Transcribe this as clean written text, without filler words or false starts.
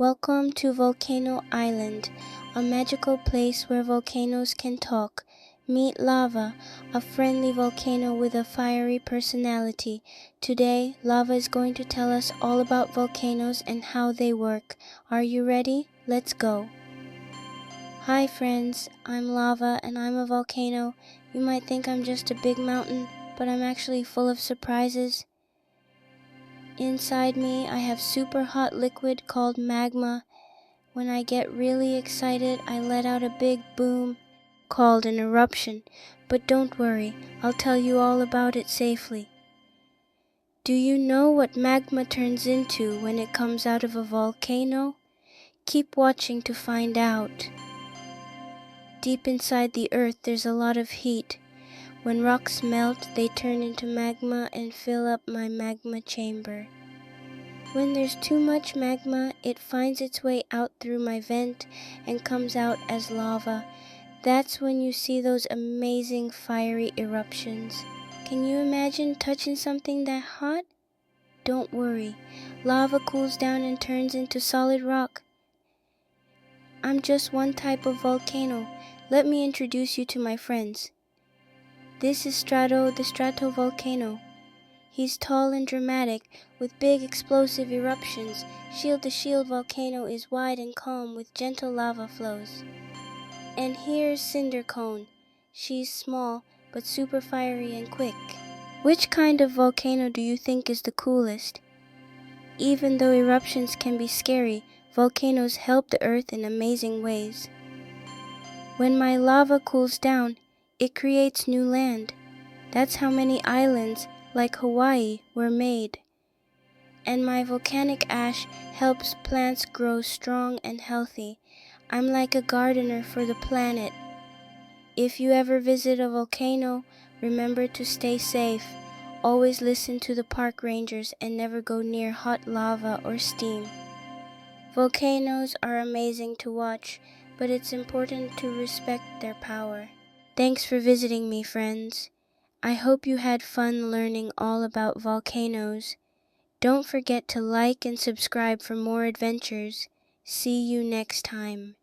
Welcome to Volcano Island, a magical place where volcanoes can talk. Meet Lava, a friendly volcano with a fiery personality. Today, Lava is going to tell us all about volcanoes and how they work. Are you ready? Let's go. Hi friends, I'm Lava and I'm a volcano. You might think I'm just a big mountain, but I'm actually full of surprises. Inside me, I have super hot liquid called magma. When I get really excited, I let out a big boom called an eruption. But don't worry, I'll tell you all about it safely. Do you know what magma turns into when it comes out of a volcano? Keep watching to find out. Deep inside the earth, there's a lot of heat. When rocks melt, they turn into magma and fill up my magma chamber. When there's too much magma, it finds its way out through my vent and comes out as lava. That's when you see those amazing fiery eruptions. Can you imagine touching something that hot? Don't worry, lava cools down and turns into solid rock. I'm just one type of volcano. Let me introduce you to my friends. This is Strato, the stratovolcano. He's tall and dramatic, with big explosive eruptions. Shield to Shield volcano is wide and calm with gentle lava flows. And here's Cinder Cone. She's small, but super fiery and quick. Which kind of volcano do you think is the coolest? Even though eruptions can be scary, volcanoes help the earth in amazing ways. When my lava cools down, it creates new land. That's how many islands, like Hawaii, were made. And my volcanic ash helps plants grow strong and healthy. I'm like a gardener for the planet. If you ever visit a volcano, remember to stay safe. Always listen to the park rangers and never go near hot lava or steam. Volcanoes are amazing to watch, but it's important to respect their power. Thanks for visiting me, friends. I hope you had fun learning all about volcanoes. Don't forget to like and subscribe for more adventures. See you next time.